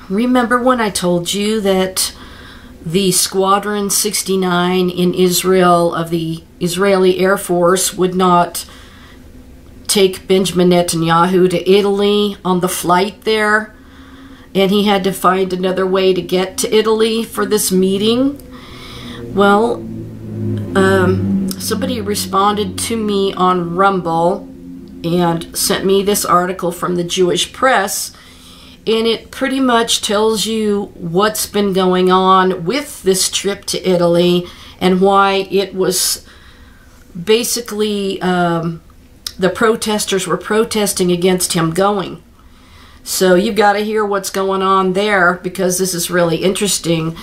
Remember when I told you that the Squadron 69 in Israel of the Israeli Air Force would not take Benjamin Netanyahu to Italy on the flight there, and he had to find another way to get to Italy for this meeting? Well, somebody responded to me on Rumble and sent me this article from the Jewish press, and it pretty much tells you what's been going on with this trip to Italy and why it was basically the protesters were protesting against him going. So you've got to hear what's going on there, because this is really interesting.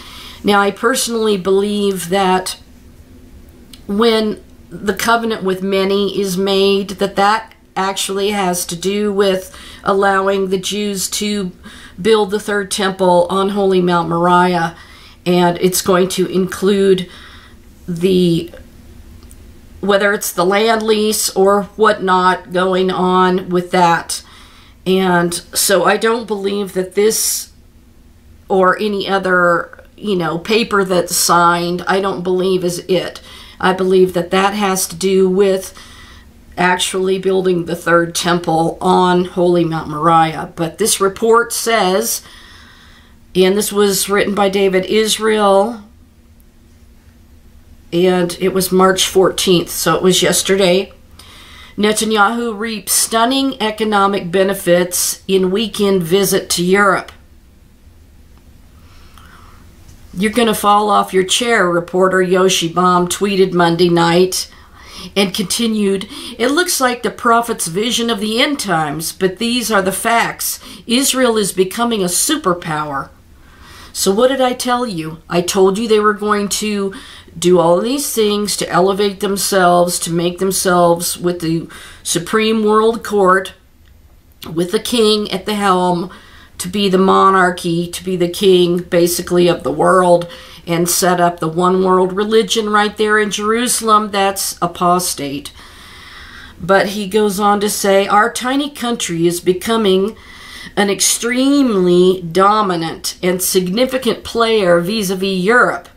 Now, I personally believe that when the covenant with many is made, that actually has to do with allowing the Jews to build the third temple on Holy Mount Moriah, and it's going to include whether it's the land lease or whatnot going on with that. And so I don't believe that this or any other, paper that's signed, I don't believe is it. I believe that has to do with actually building the third temple on Holy Mount Moriah. But this report says, and this was written by David Israel, and it was March 14th, so it was yesterday. Netanyahu reaps stunning economic benefits in weekend visit to Europe. You're going to fall off your chair, reporter Yoshi Baum tweeted Monday night, and continued, "It looks like the prophet's vision of the end times, but these are the facts. Israel is becoming a superpower." So what did I tell you? I told you they were going to do all these things to elevate themselves, to make themselves with the Supreme World Court, with the king at the helm, to be the monarchy, to be the king, basically, of the world, and set up the one world religion right there in Jerusalem. That's apostate. But he goes on to say, our tiny country is becoming an extremely dominant and significant player vis-a-vis Europe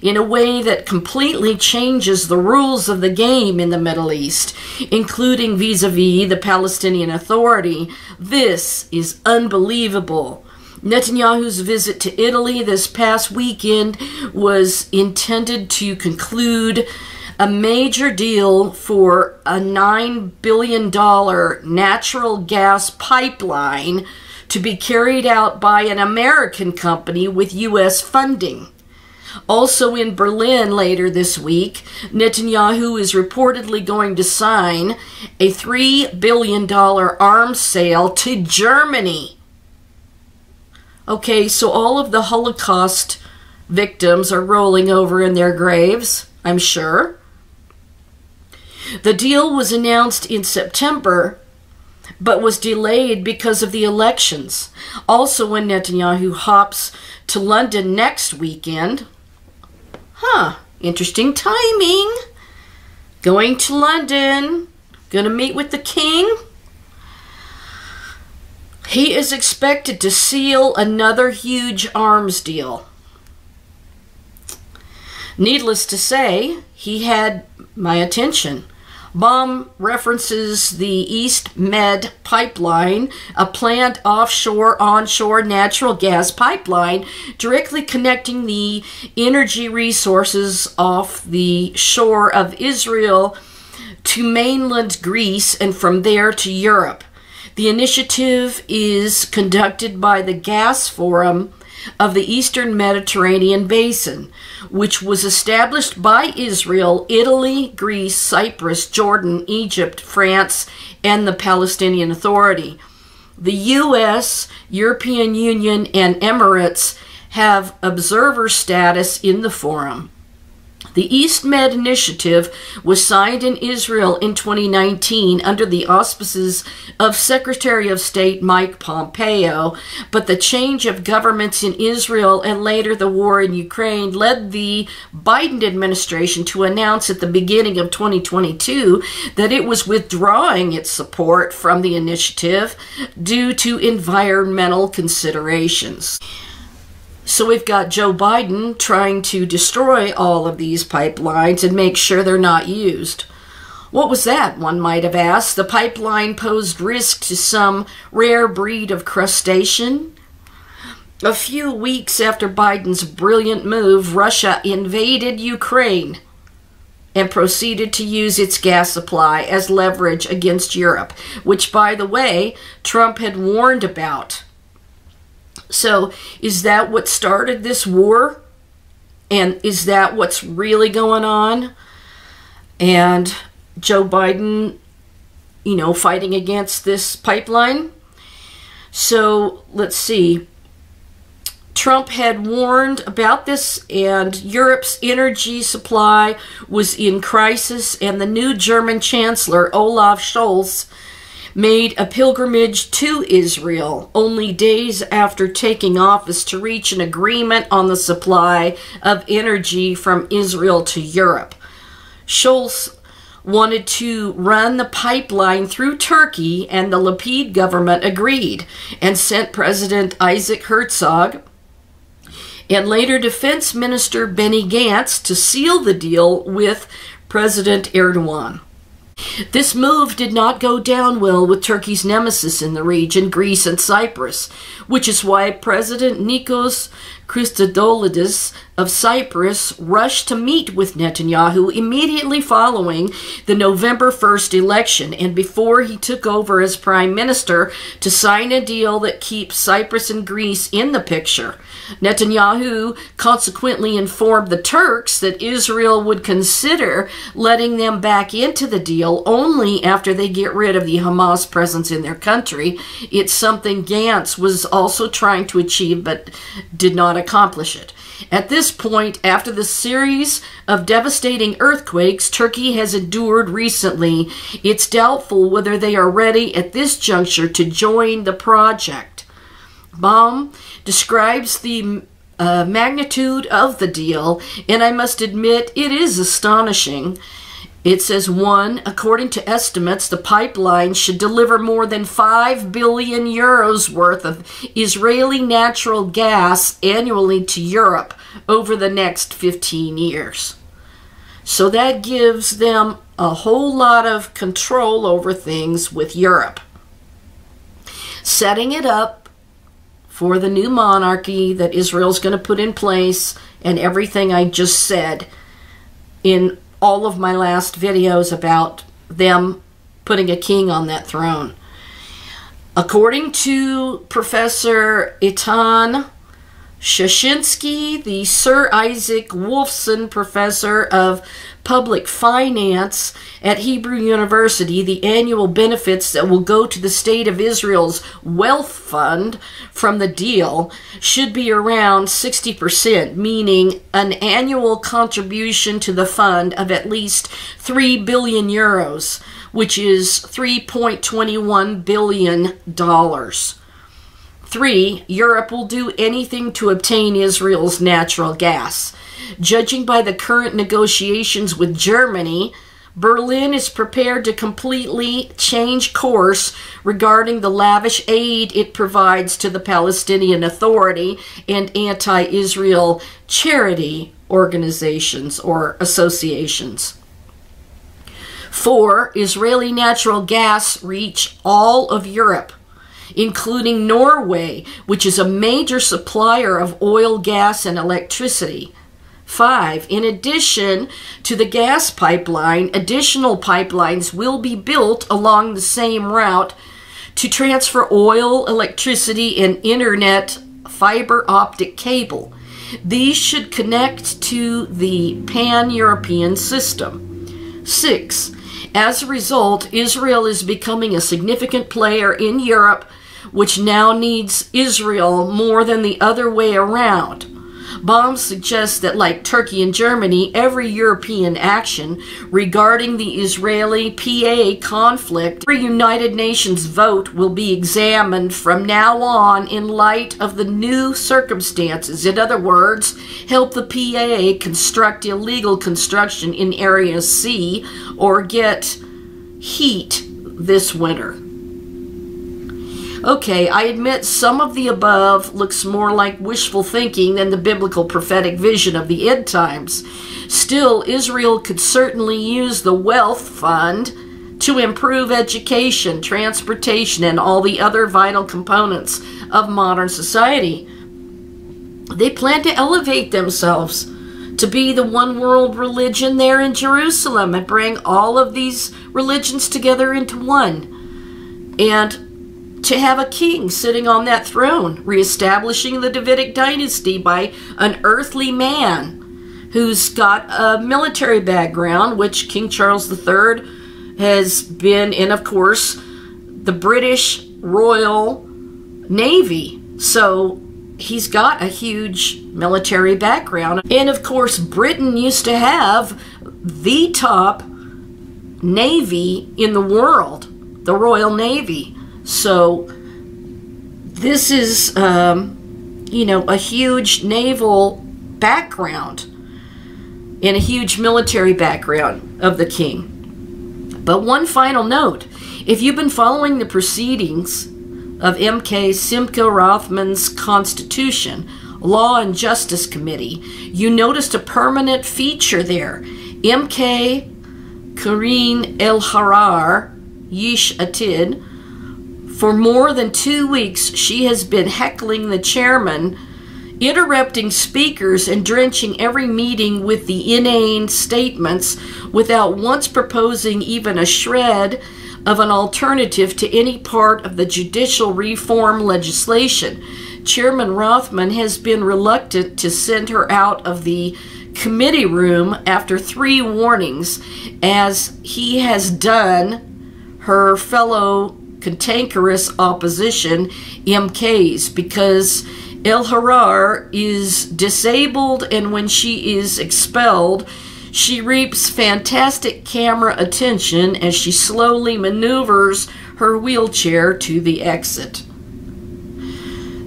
in a way that completely changes the rules of the game in the Middle East, including vis-a-vis the Palestinian Authority. This is unbelievable. Netanyahu's visit to Italy this past weekend was intended to conclude a major deal for a $9 billion natural gas pipeline to be carried out by an American company with U.S. funding. Also in Berlin later this week, Netanyahu is reportedly going to sign a $3 billion arms sale to Germany. Okay, so all of the Holocaust victims are rolling over in their graves, I'm sure. The deal was announced in September, but was delayed because of the elections. Also, when Netanyahu hops to London next weekend, interesting timing. Going to London, gonna meet with the king. He is expected to seal another huge arms deal. Needless to say, he had my attention. Baum references the East Med pipeline, a planned offshore-onshore natural gas pipeline directly connecting the energy resources off the shore of Israel to mainland Greece and from there to Europe. The initiative is conducted by the Gas Forum of the Eastern Mediterranean Basin, which was established by Israel, Italy, Greece, Cyprus, Jordan, Egypt, France, and the Palestinian Authority. The U.S., European Union, and Emirates have observer status in the forum. The East Med Initiative was signed in Israel in 2019 under the auspices of Secretary of State Mike Pompeo, but the change of governments in Israel and later the war in Ukraine led the Biden administration to announce at the beginning of 2022 that it was withdrawing its support from the initiative due to environmental considerations. So we've got Joe Biden trying to destroy all of these pipelines and make sure they're not used. What was that, one might have asked? The pipeline posed risk to some rare breed of crustacean? A few weeks after Biden's brilliant move, Russia invaded Ukraine and proceeded to use its gas supply as leverage against Europe, which, by the way, Trump had warned about. So, is that what started this war? And is that what's really going on? And Joe Biden, fighting against this pipeline? So, let's see. Trump had warned about this, and Europe's energy supply was in crisis, and the new German Chancellor, Olaf Scholz, made a pilgrimage to Israel only days after taking office to reach an agreement on the supply of energy from Israel to Europe. Scholz wanted to run the pipeline through Turkey, and the Lapid government agreed and sent President Isaac Herzog and later Defense Minister Benny Gantz to seal the deal with President Erdogan. This move did not go down well with Turkey's nemesis in the region, Greece and Cyprus, which is why President Nikos Christodoulides of Cyprus rushed to meet with Netanyahu immediately following the November 1st election and before he took over as prime minister to sign a deal that keeps Cyprus and Greece in the picture. Netanyahu consequently informed the Turks that Israel would consider letting them back into the deal only after they get rid of the Hamas presence in their country. It's something Gantz was also trying to achieve but did not accomplish it. At this point, after the series of devastating earthquakes Turkey has endured recently, it's doubtful whether they are ready at this juncture to join the project. Baum describes the magnitude of the deal, and I must admit it is astonishing. It says, 1, according to estimates, the pipeline should deliver more than 5 billion euros worth of Israeli natural gas annually to Europe over the next 15 years. So that gives them a whole lot of control over things with Europe. Setting it up for the new monarchy that Israel's going to put in place and everything I just said in all of my last videos about them putting a king on that throne. According to Professor Eitan Shashinsky, the Sir Isaac Wolfson Professor of Public Finance at Hebrew University, the annual benefits that will go to the State of Israel's wealth fund from the deal should be around 60%, meaning an annual contribution to the fund of at least 3 billion euros, which is $3.21 billion. 3, Europe will do anything to obtain Israel's natural gas. Judging by the current negotiations with Germany, Berlin is prepared to completely change course regarding the lavish aid it provides to the Palestinian Authority and anti-Israel charity organizations or associations. 4, Israeli natural gas reach all of Europe, including Norway, which is a major supplier of oil, gas, and electricity. 5, in addition to the gas pipeline, additional pipelines will be built along the same route to transfer oil, electricity, and internet fiber optic cable. These should connect to the pan-European system. 6, as a result, Israel is becoming a significant player in Europe, which now needs Israel more than the other way around. Bombs suggest that, like Turkey and Germany, every European action regarding the Israeli-PA conflict, every United Nations vote will be examined from now on in light of the new circumstances. In other words, help the PA construct illegal construction in Area C or get heat this winter. Okay, I admit some of the above looks more like wishful thinking than the biblical prophetic vision of the end times. Still, Israel could certainly use the wealth fund to improve education, transportation, and all the other vital components of modern society. They plan to elevate themselves to be the one world religion there in Jerusalem and bring all of these religions together into one. And to have a king sitting on that throne, reestablishing the Davidic dynasty by an earthly man who's got a military background, which King Charles III has been in, of course, the British Royal Navy. So he's got a huge military background. And of course, Britain used to have the top navy in the world, the Royal Navy. So this is, you know, a huge naval background and a huge military background of the king. But one final note, if you've been following the proceedings of MK Simcha Rothman's Constitution, Law and Justice Committee, you noticed a permanent feature there. MK Karine El-Harar, Yish Atid. For more than 2 weeks, she has been heckling the chairman, interrupting speakers, and drenching every meeting with the inane statements without once proposing even a shred of an alternative to any part of the judicial reform legislation. Chairman Rothman has been reluctant to send her out of the committee room after 3 warnings, as he has done her fellow cantankerous opposition MKs, because El-Harar is disabled, and when she is expelled, she reaps fantastic camera attention as she slowly maneuvers her wheelchair to the exit.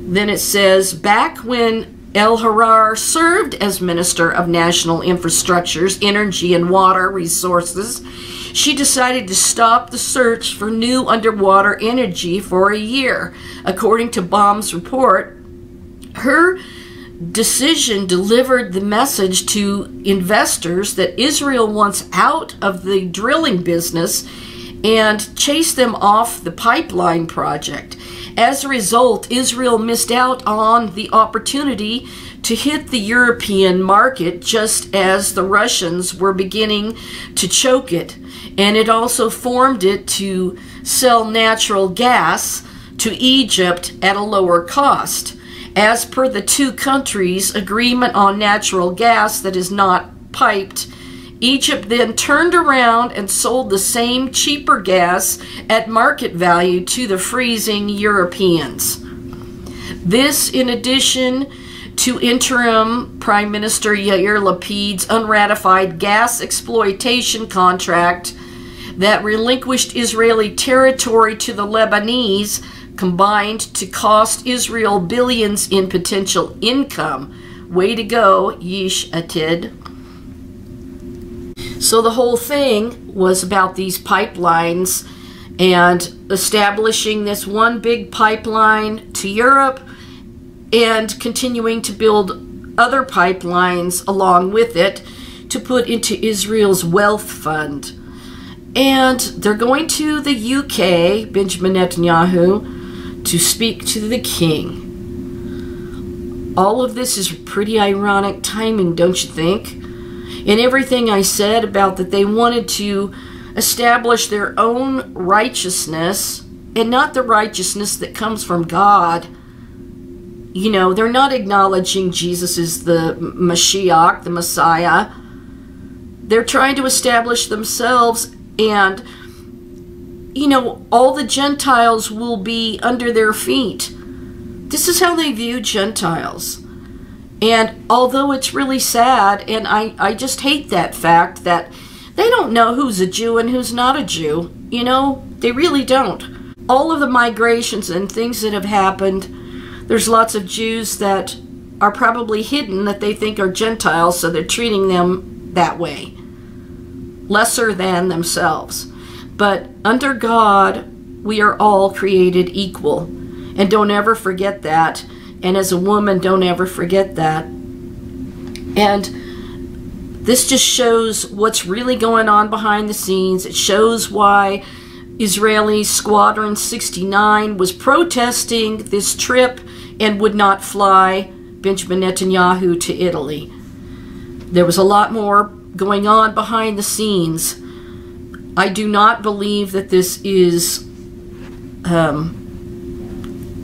Then it says, back when El-Harar served as Minister of National Infrastructures, Energy and Water Resources, she decided to stop the search for new underwater energy for a year. According to Baum's report, her decision delivered the message to investors that Israel wants out of the drilling business and chased them off the pipeline project. As a result, Israel missed out on the opportunity to hit the European market just as the Russians were beginning to choke it. And it also formed it to sell natural gas to Egypt at a lower cost. As per the 2 countries' agreement on natural gas that is not piped, Egypt then turned around and sold the same cheaper gas at market value to the freezing Europeans. This, in addition to interim Prime Minister Yair Lapid's unratified gas exploitation contract that relinquished Israeli territory to the Lebanese, combined to cost Israel billions in potential income. Way to go, Yish Atid. So the whole thing was about these pipelines and establishing this one big pipeline to Europe and continuing to build other pipelines along with it to put into Israel's wealth fund. And they're going to the UK, Benjamin Netanyahu, to speak to the king. All of this is pretty ironic timing, don't you think? And everything I said about that they wanted to establish their own righteousness and not the righteousness that comes from God. You know, they're not acknowledging Jesus is the Mashiach, the Messiah. They're trying to establish themselves, and, you know, all the Gentiles will be under their feet. This is how they view Gentiles. And although it's really sad, and I just hate that fact that they don't know who's a Jew and who's not a Jew. You know, they really don't. All of the migrations and things that have happened, there's lots of Jews that are probably hidden that they think are Gentiles, so they're treating them that way, lesser than themselves. But under God, we are all created equal. And don't ever forget that. And as a woman, don't ever forget that. And this just shows what's really going on behind the scenes. It shows why Israeli Squadron 69 was protesting this trip and would not fly Benjamin Netanyahu to Italy. There was a lot more going on behind the scenes. I do not believe that this is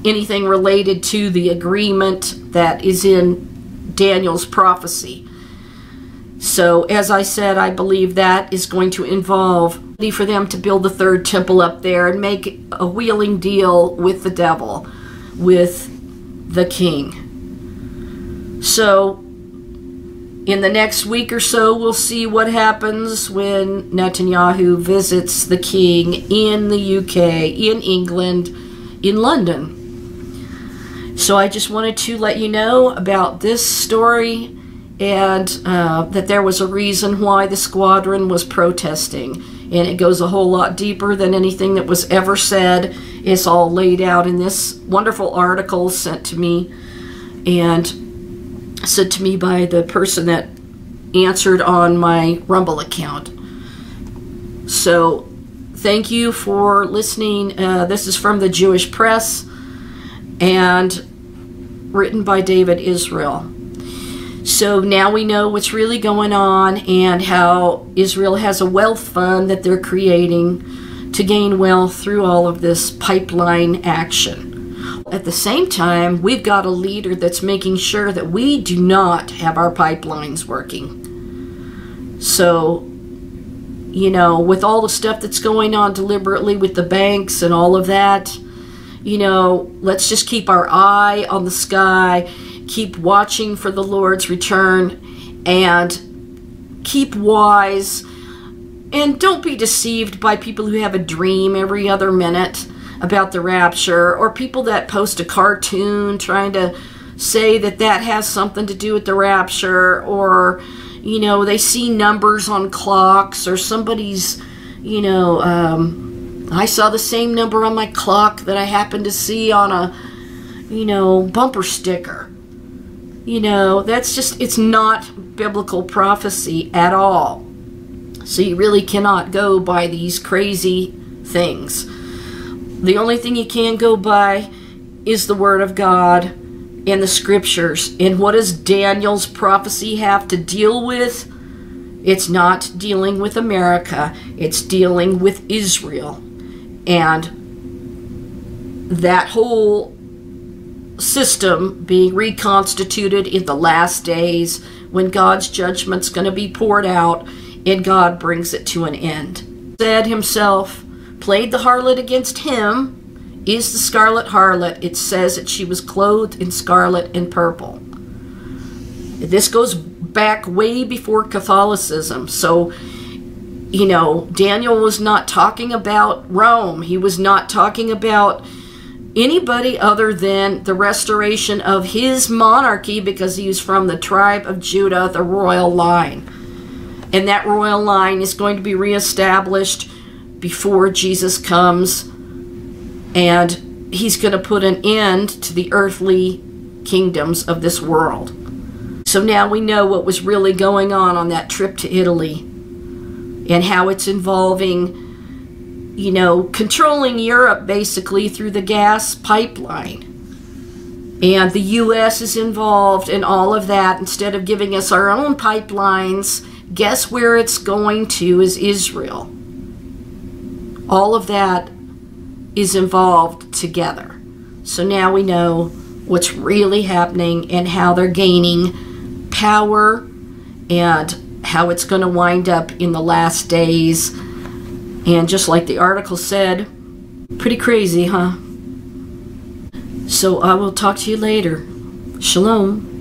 anything related to the agreement that is in Daniel's prophecy. So, as I said, I believe that is going to involve for them to build the third temple up there and make a wheeling deal with the devil, with the king. So, in the next week or so, we'll see what happens when Netanyahu visits the king in the UK, in England, in London. So I just wanted to let you know about this story, and that there was a reason why the squadron was protesting. And it goes a whole lot deeper than anything that was ever said. It's all laid out in this wonderful article sent to me, and sent to me by the person that answered on my Rumble account. So thank you for listening. This is from the Jewish Press and written by David Israel. So now we know what's really going on and how Israel has a wealth fund that they're creating to gain wealth through all of this pipeline action. At the same time, we've got a leader that's making sure that we do not have our pipelines working. So, you know, with all the stuff that's going on deliberately with the banks and all of that, you know, let's just keep our eye on the sky, keep watching for the Lord's return, and keep wise. And don't be deceived by people who have a dream every other minute about the rapture, or people that post a cartoon trying to say that that has something to do with the rapture, or, you know, they see numbers on clocks, or somebody's, you know, I saw the same number on my clock that I happened to see on a, you know, bumper sticker. You know, that's just, it's not biblical prophecy at all. So you really cannot go by these crazy things. The only thing you can go by is the Word of God and the Scriptures. And what does Daniel's prophecy have to deal with? It's not dealing with America. It's dealing with Israel. And that whole system being reconstituted in the last days when God's judgment's going to be poured out and God brings it to an end. Said himself, played the harlot against him, is the scarlet harlot. It says that she was clothed in scarlet and purple. This goes back way before Catholicism. So, you know, Daniel was not talking about Rome. He was not talking about anybody other than the restoration of his monarchy, because he was from the tribe of Judah, the royal line. And that royal line is going to be reestablished before Jesus comes, and he's going to put an end to the earthly kingdoms of this world. So now we know what was really going on that trip to Italy, and how it's involving, you know, controlling Europe basically through the gas pipeline. And the U.S. is involved in all of that. Instead of giving us our own pipelines, guess where it's going to is Israel. All of that is involved together. So now we know what's really happening and how they're gaining power and how it's going to wind up in the last days. And just like the article said, pretty crazy, huh? So I will talk to you later. Shalom.